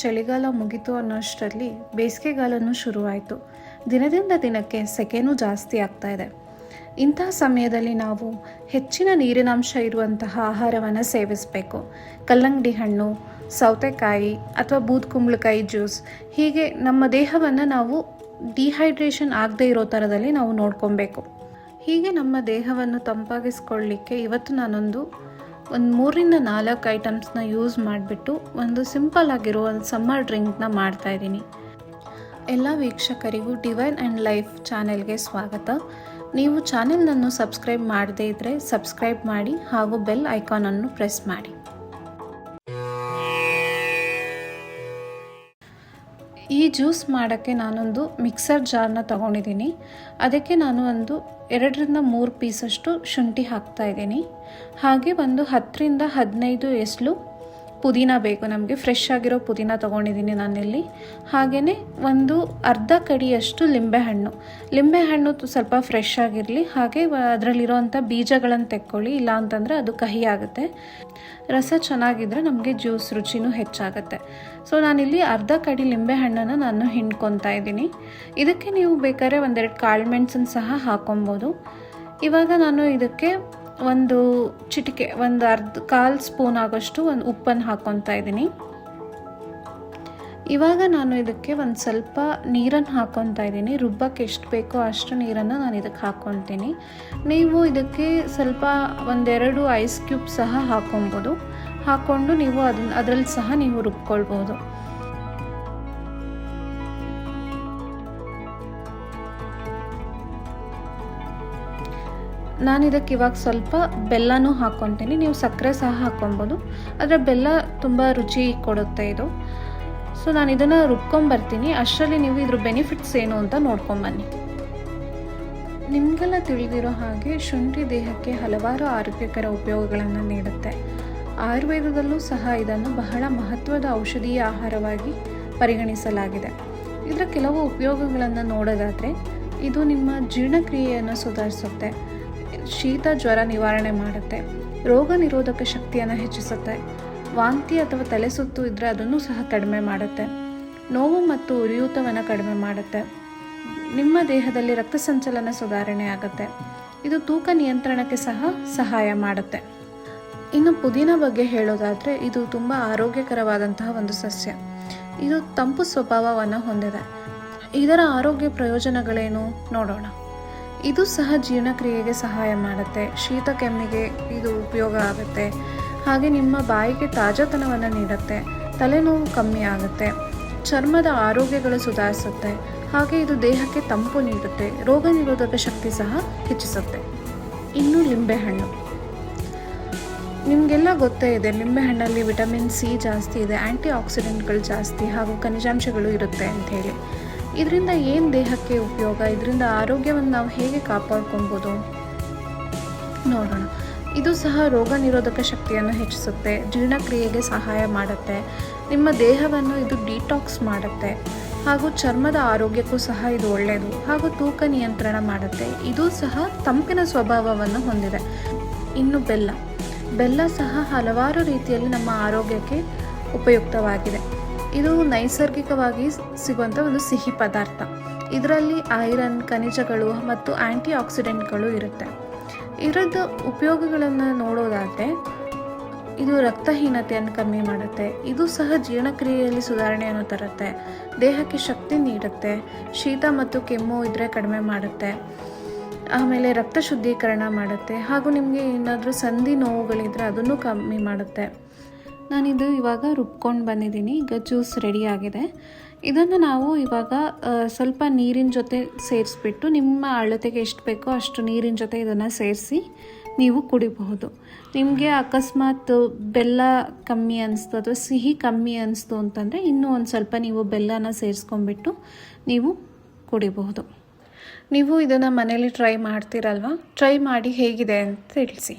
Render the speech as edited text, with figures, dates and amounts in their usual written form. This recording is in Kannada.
ಚಳಿಗಾಲ ಮುಗಿತು ಅನ್ನೋಷ್ಟರಲ್ಲಿ ಬೇಸಿಗೆಗಾಲನೂ ಶುರುವಾಯಿತು. ದಿನದಿಂದ ದಿನಕ್ಕೆ ಸೆಕೆನೂ ಜಾಸ್ತಿ ಆಗ್ತಾ ಇದೆ. ಇಂತಹ ಸಮಯದಲ್ಲಿ ನಾವು ಹೆಚ್ಚಿನ ನೀರಿನಾಂಶ ಇರುವಂತಹ ಆಹಾರವನ್ನು ಸೇವಿಸಬೇಕು. ಕಲ್ಲಂಗಡಿ ಹಣ್ಣು, ಸೌತೆಕಾಯಿ ಅಥವಾ ಬೂದ್ಕುಂಬಳಕಾಯಿ ಜ್ಯೂಸ್, ಹೀಗೆ ನಮ್ಮ ದೇಹವನ್ನು ನಾವು ಡಿಹೈಡ್ರೇಷನ್ ಆಗದೇ ಇರೋ ಥರದಲ್ಲಿ ನಾವು ನೋಡ್ಕೊಬೇಕು. ಹೀಗೆ ನಮ್ಮ ದೇಹವನ್ನು ತಂಪಾಗಿಸ್ಕೊಳ್ಳಿಕ್ಕೆ ಇವತ್ತು ನಾನೊಂದು 3-4 ಐಟಮ್ಸ್ನ ಯೂಸ್ ಮಾಡಿಬಿಟ್ಟು ಒಂದು ಸಿಂಪಲ್ ಆಗಿರೋ ಒಂದು ಸಮ್ಮರ್ ಡ್ರಿಂಕ್ನ ಮಾಡ್ತಾಯಿದ್ದೀನಿ. ಎಲ್ಲ ವೀಕ್ಷಕರಿಗೂ ಡಿವೈನ್ ಆ್ಯಂಡ್ ಲೈಫ್ ಚಾನೆಲ್ಗೆ ಸ್ವಾಗತ. ನೀವು ಚಾನೆಲ್ನನ್ನು ಸಬ್ಸ್ಕ್ರೈಬ್ ಮಾಡದೇ ಇದ್ದರೆ ಸಬ್ಸ್ಕ್ರೈಬ್ ಮಾಡಿ ಹಾಗೂ ಬೆಲ್ ಐಕಾನನ್ನು ಪ್ರೆಸ್ ಮಾಡಿ. ಈ ಜ್ಯೂಸ್ ಮಾಡೋಕ್ಕೆ ನಾನೊಂದು ಮಿಕ್ಸರ್ ಜಾರ್ನ ತೊಗೊಂಡಿದ್ದೀನಿ. ಅದಕ್ಕೆ ನಾನು ಒಂದು 2-3 ಪೀಸಷ್ಟು ಶುಂಠಿ ಹಾಕ್ತಾಯಿದ್ದೀನಿ. ಹಾಗೆ ಒಂದು 10-15 ಎಸಳು ಪುದೀನ ಬೇಕು. ನಮಗೆ ಫ್ರೆಶ್ ಆಗಿರೋ ಪುದೀನ ತೊಗೊಂಡಿದ್ದೀನಿ ನಾನಿಲ್ಲಿ. ಹಾಗೆಯೇ ಒಂದು ಅರ್ಧ ಕಡಿಯಷ್ಟು ಲಿಂಬೆಹಣ್ಣು ಸ್ವಲ್ಪ ಫ್ರೆಶ್ ಆಗಿರಲಿ. ಹಾಗೆ ಅದರಲ್ಲಿರೋವಂಥ ಬೀಜಗಳನ್ನು ತೆಕ್ಕೊಳ್ಳಿ, ಇಲ್ಲ ಅಂತಂದರೆ ಅದು ಕಹಿ ಆಗುತ್ತೆ. ರಸ ಚೆನ್ನಾಗಿದ್ದರೆ ನಮಗೆ ಜ್ಯೂಸ್ ರುಚಿನೂ ಹೆಚ್ಚಾಗುತ್ತೆ. ಸೊ ನಾನಿಲ್ಲಿ ಅರ್ಧ ಕಡಿ ಲಿಂಬೆಹಣ್ಣನ್ನು ನಾನು ಹಿಂಡ್ಕೊತಾ ಇದ್ದೀನಿ. ಇದಕ್ಕೆ ನೀವು ಬೇಕಾದ್ರೆ 1-2 ಕಾಳುಮೆಣಸನ್ನು ಸಹ ಹಾಕೊಬೋದು. ಇವಾಗ ನಾನು ಇದಕ್ಕೆ ಒಂದು ಚಿಟಿಕೆ, ಒಂದು ಕಾಲು ಸ್ಪೂನ್ ಆಗೋಷ್ಟು ಒಂದು ಉಪ್ಪನ್ನು ಹಾಕ್ಕೊತಾ ಇದ್ದೀನಿ. ಇವಾಗ ನಾನು ಇದಕ್ಕೆ ಒಂದು ಸ್ವಲ್ಪ ನೀರನ್ನು ಹಾಕ್ಕೊತಾ ಇದ್ದೀನಿ. ರುಬ್ಬಕ್ಕೆ ಎಷ್ಟು ಬೇಕೋ ಅಷ್ಟು ನೀರನ್ನು ನಾನು ಇದಕ್ಕೆ ಹಾಕ್ಕೊತೀನಿ. ನೀವು ಇದಕ್ಕೆ ಸ್ವಲ್ಪ 1-2 ಐಸ್ ಕ್ಯೂಬ್ ಸಹ ಹಾಕ್ಕೊಬೋದು. ಹಾಕ್ಕೊಂಡು ನೀವು ಅದರಲ್ಲಿ ಸಹ ನೀವು ರುಬ್ಕೊಳ್ಬೋದು. ನಾನು ಇದಕ್ಕೆ ಇವಾಗ ಸ್ವಲ್ಪ ಬೆಲ್ಲನೂ ಹಾಕ್ಕೊತೀನಿ. ನೀವು ಸಕ್ಕರೆ ಸಹ ಹಾಕ್ಕೊಬೋದು, ಆದರೆ ಬೆಲ್ಲ ತುಂಬ ರುಚಿ ಕೊಡುತ್ತೆ ಇದು. ಸೊ ನಾನು ಇದನ್ನು ರುಬ್ಕೊಂಬರ್ತೀನಿ. ಅಷ್ಟರಲ್ಲಿ ನೀವು ಇದ್ರ ಬೆನಿಫಿಟ್ಸ್ ಏನು ಅಂತ ನೋಡ್ಕೊಂಬನ್ನಿ. ನಿಮಗೆಲ್ಲ ತಿಳಿದಿರೋ ಹಾಗೆ ಶುಂಠಿ ದೇಹಕ್ಕೆ ಹಲವಾರು ಆರೋಗ್ಯಕರ ಉಪಯೋಗಗಳನ್ನು ನೀಡುತ್ತೆ. ಆಯುರ್ವೇದದಲ್ಲೂ ಸಹ ಇದನ್ನು ಬಹಳ ಮಹತ್ವದ ಔಷಧೀಯ ಆಹಾರವಾಗಿ ಪರಿಗಣಿಸಲಾಗಿದೆ. ಇದರ ಕೆಲವು ಉಪಯೋಗಗಳನ್ನು ನೋಡೋದಾದರೆ, ಇದು ನಿಮ್ಮ ಜೀರ್ಣಕ್ರಿಯೆಯನ್ನು ಸುಧಾರಿಸುತ್ತೆ, ಶೀತ ಜ್ವರ ನಿವಾರಣೆ ಮಾಡುತ್ತೆ, ರೋಗ ನಿರೋಧಕ ಶಕ್ತಿಯನ್ನು ಹೆಚ್ಚಿಸುತ್ತೆ, ವಾಂತಿ ಅಥವಾ ತಲೆ ಸುತ್ತು ಇದ್ದರೆ ಅದನ್ನು ಸಹ ಕಡಿಮೆ ಮಾಡುತ್ತೆ, ನೋವು ಮತ್ತು ಉರಿಯೂತವನ್ನು ಕಡಿಮೆ ಮಾಡುತ್ತೆ, ನಿಮ್ಮ ದೇಹದಲ್ಲಿ ರಕ್ತ ಸಂಚಲನ ಸುಧಾರಣೆ ಆಗುತ್ತೆ, ಇದು ತೂಕ ನಿಯಂತ್ರಣಕ್ಕೆ ಸಹ ಸಹಾಯ ಮಾಡುತ್ತೆ. ಇನ್ನು ಪುದೀನ ಬಗ್ಗೆ ಹೇಳೋದಾದರೆ, ಇದು ತುಂಬ ಆರೋಗ್ಯಕರವಾದಂತಹ ಒಂದು ಸಸ್ಯ. ಇದು ತಂಪು ಸ್ವಭಾವವನ್ನು ಹೊಂದಿದೆ. ಇದರ ಆರೋಗ್ಯ ಪ್ರಯೋಜನಗಳೇನು ನೋಡೋಣ. ಇದು ಸಹ ಜೀರ್ಣಕ್ರಿಯೆಗೆ ಸಹಾಯ ಮಾಡುತ್ತೆ, ಶೀತ ಕೆಮ್ಮಿಗೆ ಇದು ಉಪಯೋಗ ಆಗುತ್ತೆ. ಹಾಗೆ ನಿಮ್ಮ ಬಾಯಿಗೆ ತಾಜಾತನವನ್ನು ನೀಡುತ್ತೆ, ತಲೆನೋವು ಕಮ್ಮಿ ಆಗುತ್ತೆ, ಚರ್ಮದ ಆರೋಗ್ಯಗಳು ಸುಧಾರಿಸುತ್ತೆ. ಹಾಗೆ ಇದು ದೇಹಕ್ಕೆ ತಂಪು ನೀಡುತ್ತೆ, ರೋಗ ನಿರೋಧಕ ಶಕ್ತಿ ಸಹ ಹೆಚ್ಚಿಸುತ್ತೆ. ಇನ್ನು ಲಿಂಬೆಹಣ್ಣು, ನಿಮಗೆಲ್ಲ ಗೊತ್ತೇ ಇದೆ, ಲಿಂಬೆಹಣ್ಣಲ್ಲಿ ವಿಟಮಿನ್ ಸಿ ಜಾಸ್ತಿ ಇದೆ, ಆ್ಯಂಟಿ ಆಕ್ಸಿಡೆಂಟ್ಗಳು ಜಾಸ್ತಿ ಹಾಗೂ ಖನಿಜಾಂಶಗಳು ಇರುತ್ತೆ ಅಂಥೇಳಿ. ಇದರಿಂದ ಏನು ದೇಹಕ್ಕೆ ಉಪಯೋಗ, ಇದರಿಂದ ಆರೋಗ್ಯವನ್ನು ನಾವು ಹೇಗೆ ಕಾಪಾಡ್ಕೊಬೋದು ನೋಡೋಣ. ಇದು ಸಹ ರೋಗ ನಿರೋಧಕ ಶಕ್ತಿಯನ್ನು ಹೆಚ್ಚಿಸುತ್ತೆ, ಜೀರ್ಣಕ್ರಿಯೆಗೆ ಸಹಾಯ ಮಾಡುತ್ತೆ, ನಿಮ್ಮ ದೇಹವನ್ನು ಇದು ಡಿಟಾಕ್ಸ್ ಮಾಡುತ್ತೆ, ಹಾಗೂ ಚರ್ಮದ ಆರೋಗ್ಯಕ್ಕೂ ಸಹ ಇದು ಒಳ್ಳೆಯದು, ಹಾಗೂ ತೂಕ ನಿಯಂತ್ರಣ ಮಾಡುತ್ತೆ. ಇದು ಸಹ ತಂಪಿನ ಸ್ವಭಾವವನ್ನು ಹೊಂದಿದೆ. ಇನ್ನು ಬೆಲ್ಲ ಸಹ ಹಲವಾರು ರೀತಿಯಲ್ಲಿ ನಮ್ಮ ಆರೋಗ್ಯಕ್ಕೆ ಉಪಯುಕ್ತವಾಗಿದೆ. ಇದು ನೈಸರ್ಗಿಕವಾಗಿ ಸಿಗುವಂಥ ಒಂದು ಸಿಹಿ ಪದಾರ್ಥ. ಇದರಲ್ಲಿ ಐರನ್, ಖನಿಜಗಳು ಮತ್ತು ಆ್ಯಂಟಿ ಆಕ್ಸಿಡೆಂಟ್ಗಳು ಇರುತ್ತೆ. ಇದರದ ಉಪಯೋಗಗಳನ್ನು ನೋಡೋದಾದರೆ, ಇದು ರಕ್ತಹೀನತೆಯನ್ನು ಕಮ್ಮಿ ಮಾಡುತ್ತೆ, ಇದು ಸಹ ಜೀರ್ಣಕ್ರಿಯೆಯಲ್ಲಿ ಸುಧಾರಣೆಯನ್ನು ತರುತ್ತೆ, ದೇಹಕ್ಕೆ ಶಕ್ತಿ ನೀಡುತ್ತೆ, ಶೀತ ಮತ್ತು ಕೆಮ್ಮು ಇದ್ದರೆ ಕಡಿಮೆ ಮಾಡುತ್ತೆ, ಆಮೇಲೆ ರಕ್ತ ಶುದ್ಧೀಕರಣ ಮಾಡುತ್ತೆ, ಹಾಗೂ ನಿಮಗೆ ಏನಾದರೂ ಸಂಧಿ ನೋವುಗಳಿದ್ದರೆ ಅದನ್ನು ಕಮ್ಮಿ ಮಾಡುತ್ತೆ. ನಾನಿದು ಇವಾಗ ರುಬ್ಕೊಂಡು ಬಂದಿದ್ದೀನಿ. ಈಗ ಜ್ಯೂಸ್ ರೆಡಿಯಾಗಿದೆ. ಇದನ್ನು ನಾವು ಇವಾಗ ಸ್ವಲ್ಪ ನೀರಿನ ಜೊತೆ ಸೇರಿಸ್ಬಿಟ್ಟು, ನಿಮ್ಮ ಅಳತೆಗೆ ಎಷ್ಟು ಬೇಕೋ ಅಷ್ಟು ನೀರಿನ ಜೊತೆ ಇದನ್ನು ಸೇರಿಸಿ ನೀವು ಕುಡಿಬಹುದು. ನಿಮಗೆ ಅಕಸ್ಮಾತ್ ಬೆಲ್ಲ ಕಮ್ಮಿ ಅನಿಸ್ತು ಅಥವಾ ಸಿಹಿ ಕಮ್ಮಿ ಅನಿಸ್ತು ಅಂತಂದರೆ ಇನ್ನೂ ಒಂದು ಸ್ವಲ್ಪ ನೀವು ಬೆಲ್ಲನ ಸೇರಿಸ್ಕೊಂಡ್ಬಿಟ್ಟು ನೀವು ಕುಡಿಬಹುದು. ನೀವು ಇದನ್ನು ಮನೇಲಿ ಟ್ರೈ ಮಾಡ್ತೀರಲ್ವ? ಟ್ರೈ ಮಾಡಿ ಹೇಗಿದೆ ಅಂತ ತಿಳಿಸಿ.